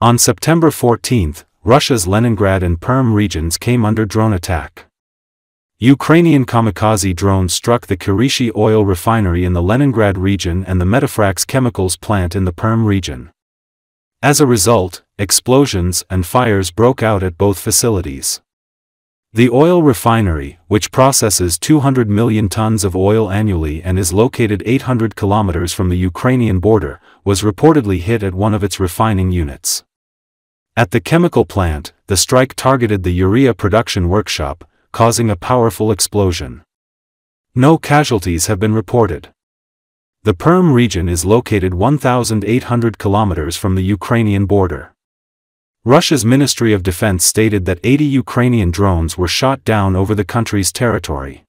On September 14, Russia's Leningrad and Perm regions came under drone attack. Ukrainian kamikaze drones struck the Kirishi oil refinery in the Leningrad region and the Metafrax Chemicals plant in the Perm region. As a result, explosions and fires broke out at both facilities. The oil refinery, which processes 200 million tons of oil annually and is located 800 kilometers from the Ukrainian border, was reportedly hit at one of its refining units. At the chemical plant, the strike targeted the urea production workshop, causing a powerful explosion. No casualties have been reported. The Perm region is located 1,800 kilometers from the Ukrainian border. Russia's Ministry of Defense stated that 80 Ukrainian drones were shot down over the country's territory.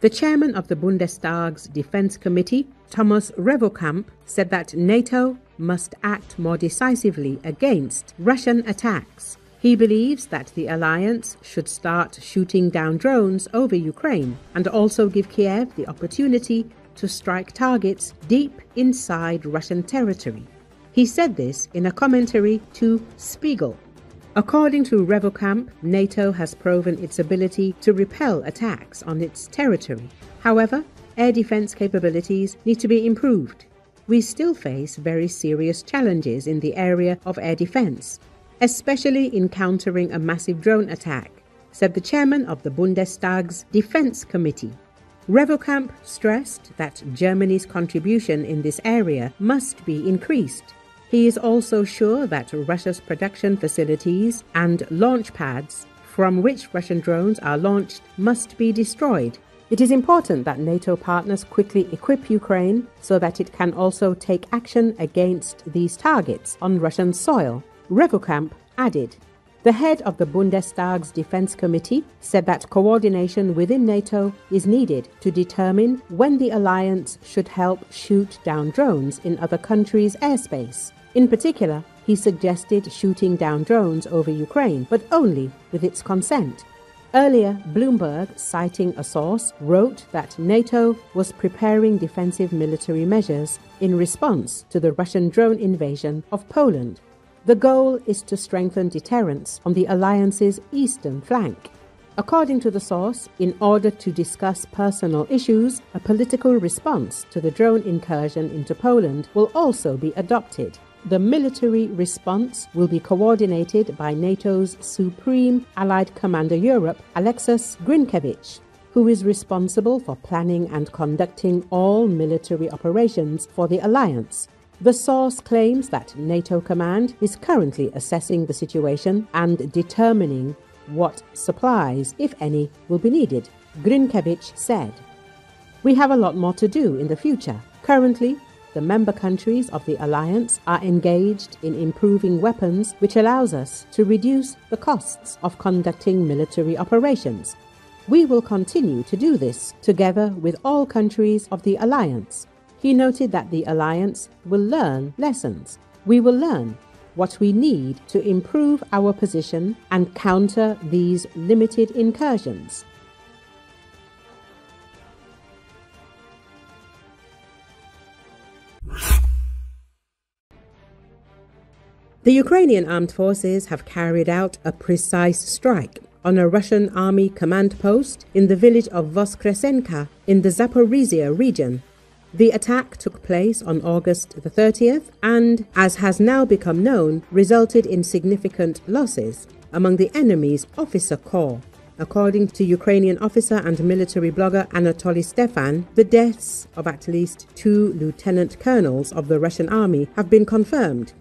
The chairman of the Bundestag's Defense Committee, Thomas Revokamp, said that NATO must act more decisively against Russian attacks. He believes that the alliance should start shooting down drones over Ukraine and also give Kiev the opportunity to strike targets deep inside Russian territory. He said this in a commentary to Spiegel. According to Revokamp, NATO has proven its ability to repel attacks on its territory. However, air defense capabilities need to be improved. We still face very serious challenges in the area of air defense, especially in countering a massive drone attack, said the chairman of the Bundestag's Defense Committee. Revokamp stressed that Germany's contribution in this area must be increased. He is also sure that Russia's production facilities and launch pads from which Russian drones are launched must be destroyed. It is important that NATO partners quickly equip Ukraine so that it can also take action against these targets on Russian soil, Revokamp added. The head of the Bundestag's Defense Committee said that coordination within NATO is needed to determine when the alliance should help shoot down drones in other countries' airspace. In particular, he suggested shooting down drones over Ukraine, but only with its consent. Earlier, Bloomberg, citing a source, wrote that NATO was preparing defensive military measures in response to the Russian drone invasion of Poland. The goal is to strengthen deterrence on the alliance's eastern flank. According to the source, in order to discuss personal issues, a political response to the drone incursion into Poland will also be adopted. The military response will be coordinated by NATO's Supreme Allied Commander Europe, Alexis Grinkevich, who is responsible for planning and conducting all military operations for the alliance. The source claims that NATO command is currently assessing the situation and determining what supplies, if any, will be needed, Grinkevich said. We have a lot more to do in the future. Currently, the member countries of the alliance are engaged in improving weapons, which allows us to reduce the costs of conducting military operations. We will continue to do this together with all countries of the alliance. He noted that the alliance will learn lessons. We will learn what we need to improve our position and counter these limited incursions. The Ukrainian armed forces have carried out a precise strike on a Russian army command post in the village of Voskresenka in the Zaporizhia region. The attack took place on August the 30th and, as has now become known, resulted in significant losses among the enemy's officer corps. According to Ukrainian officer and military blogger Anatoly Stefan, the deaths of at least 2 lieutenant colonels of the Russian army have been confirmed.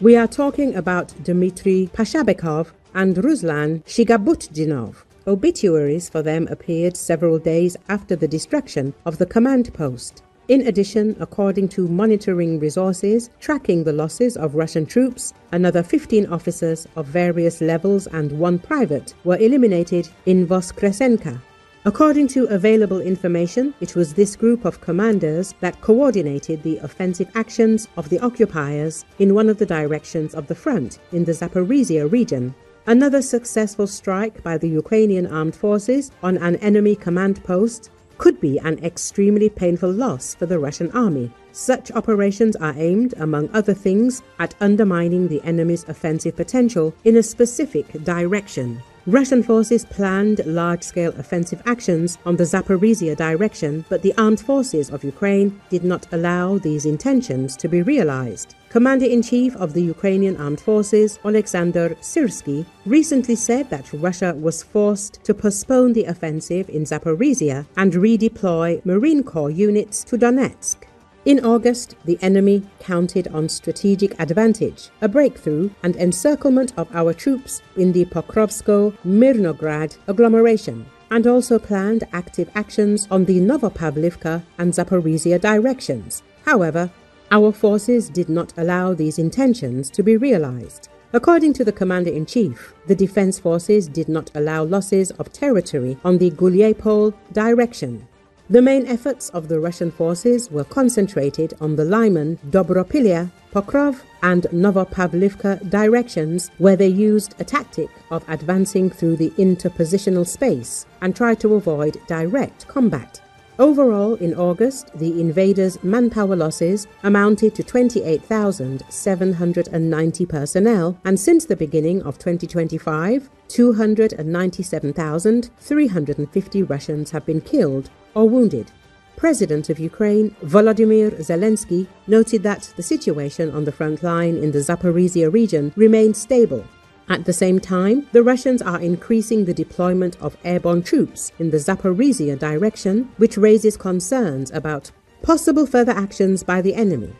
We are talking about Dmitry Pashabekov and Ruslan Shigabutdinov. Obituaries for them appeared several days after the destruction of the command post. In addition, according to monitoring resources tracking the losses of Russian troops, another 15 officers of various levels and 1 private were eliminated in Voskresenka. According to available information, it was this group of commanders that coordinated the offensive actions of the occupiers in one of the directions of the front in the Zaporizhia region. Another successful strike by the Ukrainian armed forces on an enemy command post could be an extremely painful loss for the Russian army. Such operations are aimed, among other things, at undermining the enemy's offensive potential in a specific direction. Russian forces planned large-scale offensive actions on the Zaporizhia direction, but the armed forces of Ukraine did not allow these intentions to be realized. Commander-in-Chief of the Ukrainian Armed Forces, Oleksandr Syrsky, recently said that Russia was forced to postpone the offensive in Zaporizhia and redeploy Marine Corps units to Donetsk. In August, the enemy counted on strategic advantage, a breakthrough and encirclement of our troops in the Pokrovsko-Mirnograd agglomeration, and also planned active actions on the Novopavlivka and Zaporizhia directions. However, our forces did not allow these intentions to be realized. According to the Commander-in-Chief, the defense forces did not allow losses of territory on the Gulyapol direction. The main efforts of the Russian forces were concentrated on the Lyman, Dobropilya, Pokrov and Novopavlivka directions, where they used a tactic of advancing through the interpositional space and tried to avoid direct combat. Overall, in August, the invaders' manpower losses amounted to 28,790 personnel, and since the beginning of 2025, 297,350 Russians have been killed or wounded. President of Ukraine, Volodymyr Zelensky, noted that the situation on the front line in the Zaporizhia region remains stable. At the same time, the Russians are increasing the deployment of airborne troops in the Zaporizhia direction, which raises concerns about possible further actions by the enemy.